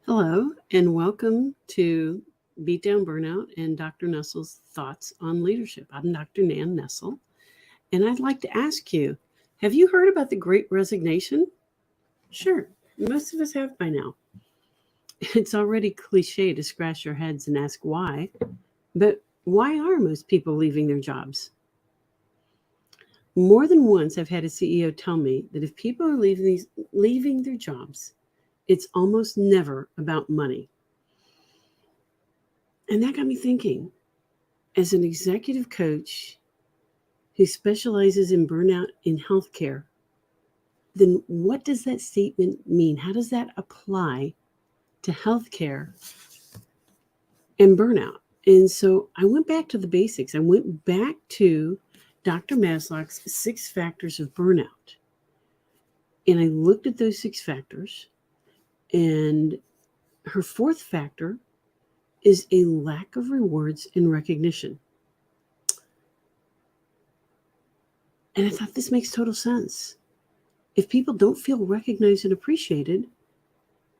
Hello, and welcome to Beat Down Burnout and Dr. Nestle's Thoughts on Leadership. I'm Dr. Nan Nestle, and I'd like to ask you, have you heard about the Great Resignation? Sure, most of us have by now. It's already cliche to scratch our heads and ask why, but why are most people leaving their jobs? More than once, I've had a CEO tell me that if people are leaving their jobs, it's almost never about money. And that got me thinking, as an executive coach who specializes in burnout in healthcare, then what does that statement mean? How does that apply to healthcare and burnout? And so I went back to the basics. I went back to Dr. Masloch's 6 factors of burnout. And I looked at those 6 factors, and her fourth factor is a lack of rewards and recognition. And I thought this makes total sense. If people don't feel recognized and appreciated,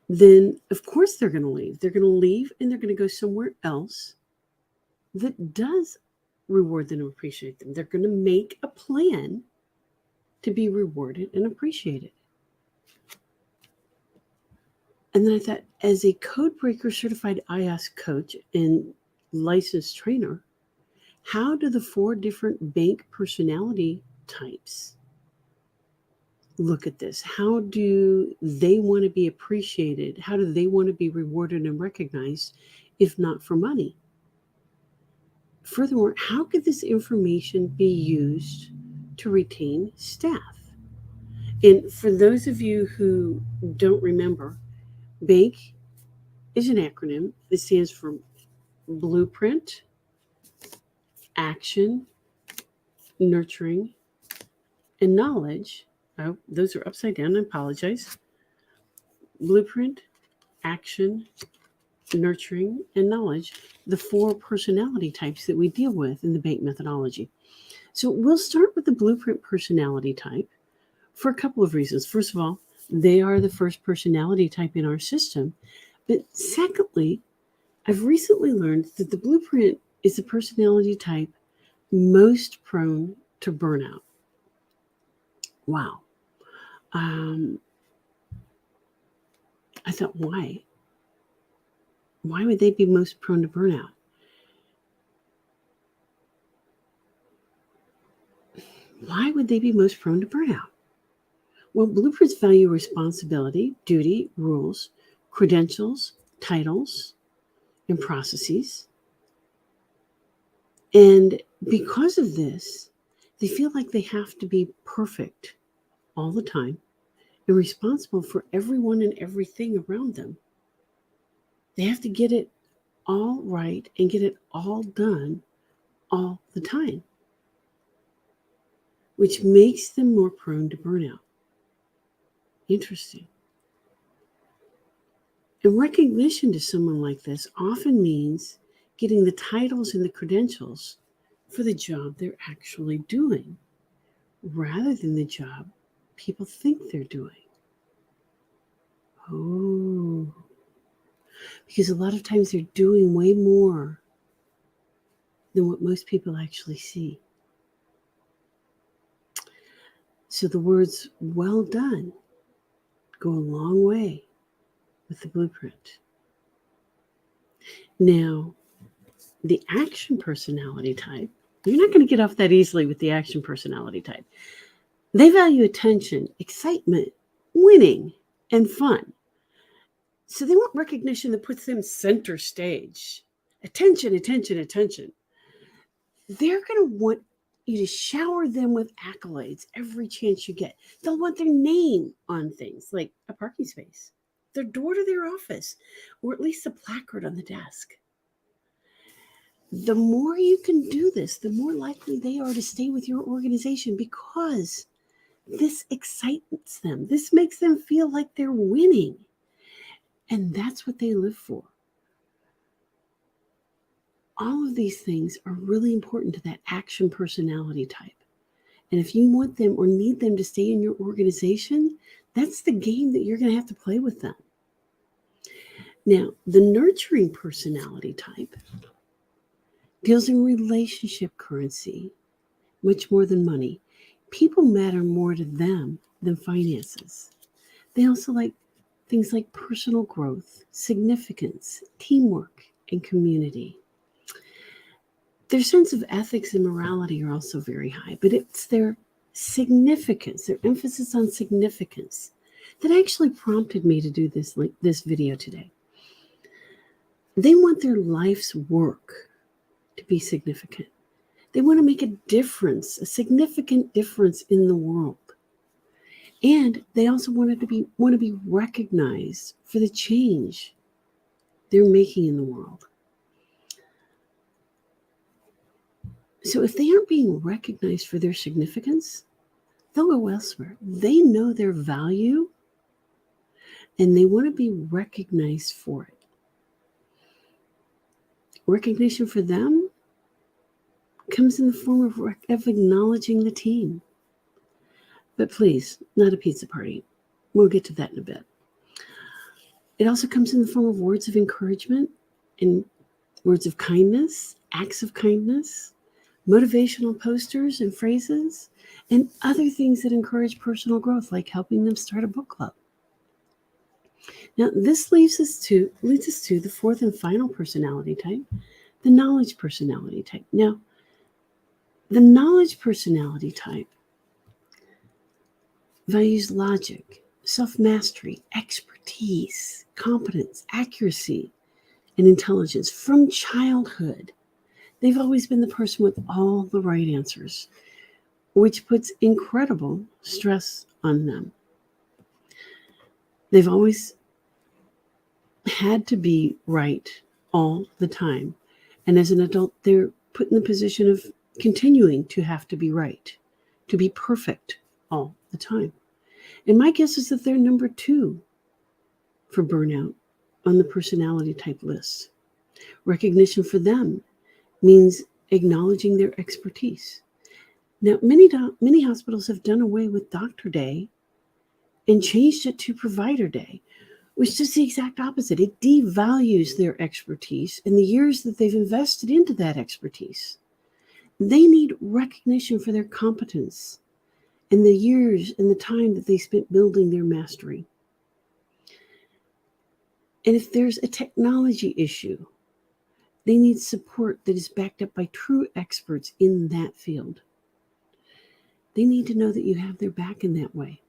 then of course they're going to leave. They're going to leave and they're going to go somewhere else that does reward them and appreciate them. They're going to make a plan to be rewarded and appreciated. And then I thought, as a Codebreaker certified IOS coach and licensed trainer, how do the 4 different bank personality types look at this? How do they want to be appreciated? How do they want to be rewarded and recognized, if not for money? Furthermore, how could this information be used to retain staff? And for those of you who don't remember, BANK is an acronym that stands for Blueprint, Action, Nurturing, and Knowledge. Oh, those are upside down. I apologize. Blueprint, Action, Nurturing, and Knowledge, the 4 personality types that we deal with in the BANK methodology. So we'll start with the Blueprint personality type for a couple of reasons. First of all, they are the first personality type in our system. But secondly, I've recently learned that the Blueprint is the personality type most prone to burnout. Wow. I thought, why? Why would they be most prone to burnout? Why would they be most prone to burnout? Well, blueprints value responsibility, duty, rules, credentials, titles, and processes. And because of this, they feel like they have to be perfect all the time and responsible for everyone and everything around them. They have to get it all right and get it all done all the time, which makes them more prone to burnout. Interesting. And recognition to someone like this often means getting the titles and the credentials for the job they're actually doing, rather than the job people think they're doing. Oh, because a lot of times they're doing way more than what most people actually see. So the words "well done" go a long way with the blueprint. Now, the action personality type, you're not going to get off that easily with the action personality type. They value attention, excitement, winning, and fun. So they want recognition that puts them center stage. Attention, attention, attention. They're going to want you to shower them with accolades every chance you get. They'll want their name on things like a parking space, their door to their office, or at least a placard on the desk. The more you can do this, the more likely they are to stay with your organization, because this excites them. This makes them feel like they're winning. And that's what they live for. All of these things are really important to that action personality type. And if you want them or need them to stay in your organization, that's the game that you're going to have to play with them. Now, the nurturing personality type deals in relationship currency much more than money. People matter more to them than finances. They also like things like personal growth, significance, teamwork, and community. Their sense of ethics and morality are also very high, but it's their significance, their emphasis on significance, that actually prompted me to do this video today. They want their life's work to be significant. They want to make a difference, a significant difference in the world. And they also want to be recognized for the change they're making in the world. So if they aren't being recognized for their significance, they'll go elsewhere. They know their value and they want to be recognized for it. Recognition for them comes in the form of acknowledging the team. But please, not a pizza party. We'll get to that in a bit. It also comes in the form of words of encouragement and words of kindness, acts of kindness, motivational posters and phrases, and other things that encourage personal growth, like helping them start a book club. Now, this leads us to the fourth and final personality type, the knowledge personality type. Now, the knowledge personality type values logic, self-mastery, expertise, competence, accuracy, and intelligence from childhood. They've always been the person with all the right answers, which puts incredible stress on them. They've always had to be right all the time. And as an adult, they're put in the position of continuing to have to be right, to be perfect all the time. And my guess is that they're number 2 for burnout on the personality type list. Recognition for them means acknowledging their expertise. Now, many hospitals have done away with Doctor Day and changed it to Provider Day, which does the exact opposite. It devalues their expertise and the years that they've invested into that expertise. They need recognition for their competence and the years and the time that they spent building their mastery. And if there's a technology issue, they need support that is backed up by true experts in that field. They need to know that you have their back in that way.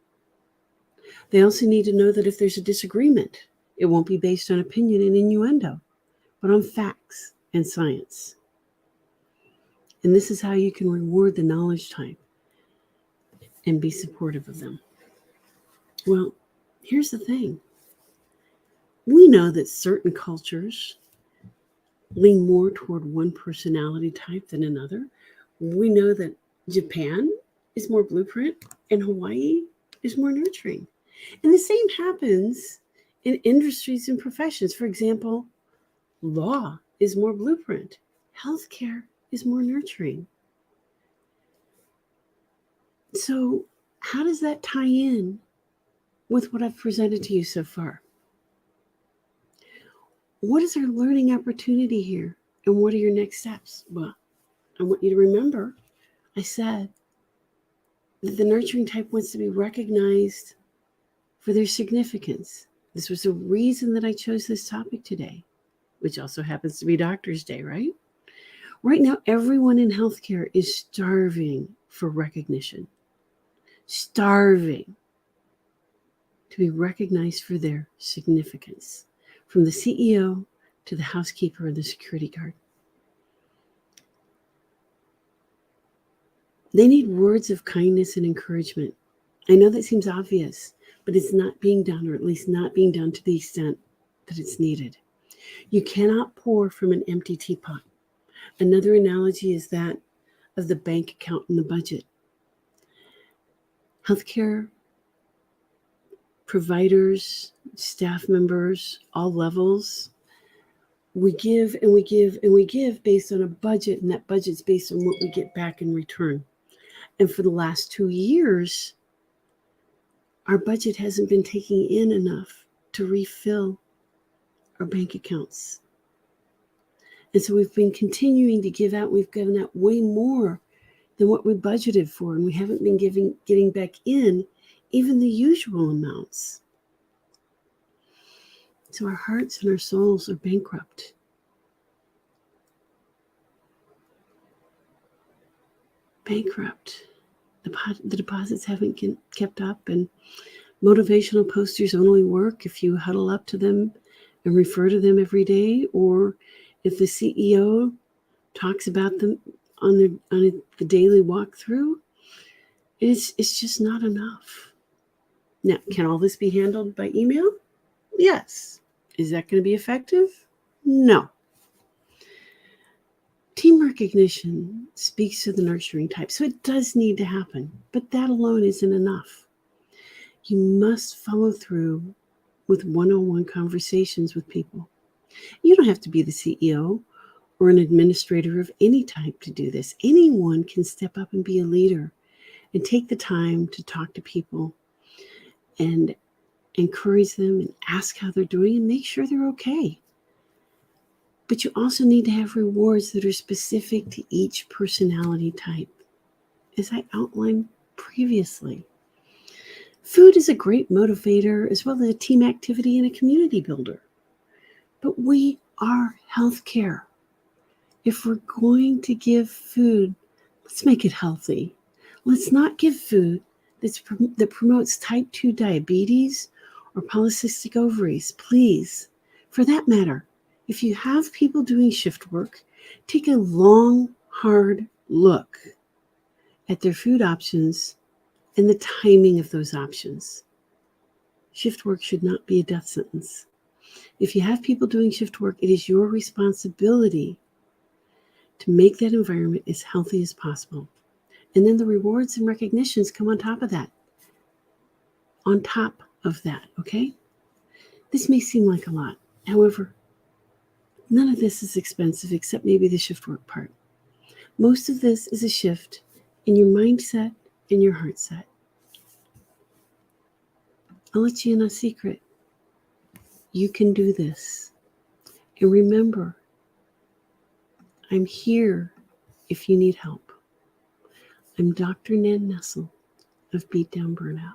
They also need to know that if there's a disagreement, it won't be based on opinion and innuendo, but on facts and science. And this is how you can reward the knowledge type and be supportive of them. Well, here's the thing. We know that certain cultures lean more toward one personality type than another. We know that Japan is more blueprint and Hawaii is more nurturing. And the same happens in industries and professions. For example, law is more blueprint. Healthcare is more nurturing. So how does that tie in with what I've presented to you so far? What is our learning opportunity here? And what are your next steps? Well, I want you to remember, I said that the nurturing type wants to be recognized for their significance. This was the reason that I chose this topic today, which also happens to be Doctor's Day, right? Right now, everyone in healthcare is starving for recognition, starving to be recognized for their significance, from the CEO to the housekeeper and the security guard. They need words of kindness and encouragement. I know that seems obvious, but it's not being done, or at least not being done to the extent that it's needed. You cannot pour from an empty teapot. Another analogy is that of the bank account and the budget. Healthcare providers, staff members, all levels, we give and we give and we give based on a budget, and that budget's based on what we get back in return. And for the last 2 years, our budget hasn't been taking in enough to refill our bank accounts. And so we've been continuing to give out. We've given out way more than what we budgeted for, and we haven't been getting back in even the usual amounts. So our hearts and our souls are bankrupt. Bankrupt. The deposits haven't kept up, and motivational posters only work if you huddle up to them and refer to them every day, or if the CEO talks about them on the daily walkthrough. It's just not enough. Now, can all this be handled by email? Yes. Is that going to be effective? No. Team recognition speaks to the nurturing type, so it does need to happen, but that alone isn't enough. You must follow through with one-on-one conversations with people. You don't have to be the CEO or an administrator of any type to do this. Anyone can step up and be a leader and take the time to talk to people and encourage them and ask how they're doing and make sure they're okay. But you also need to have rewards that are specific to each personality type, as I outlined previously. Food is a great motivator as well as a team activity and a community builder. But we are healthcare. If we're going to give food, let's make it healthy. Let's not give food that promotes type 2 diabetes or polycystic ovaries, please. For that matter, if you have people doing shift work, take a long, hard look at their food options and the timing of those options. Shift work should not be a death sentence. If you have people doing shift work, it is your responsibility to make that environment as healthy as possible. And then the rewards and recognitions come on top of that. On top of that, okay? This may seem like a lot. However, none of this is expensive except maybe the shift work part. Most of this is a shift in your mindset and your heart set. I'll let you in a secret. You can do this. And remember, I'm here if you need help. I'm Dr. Nan Nessel of Beat Down Burnout.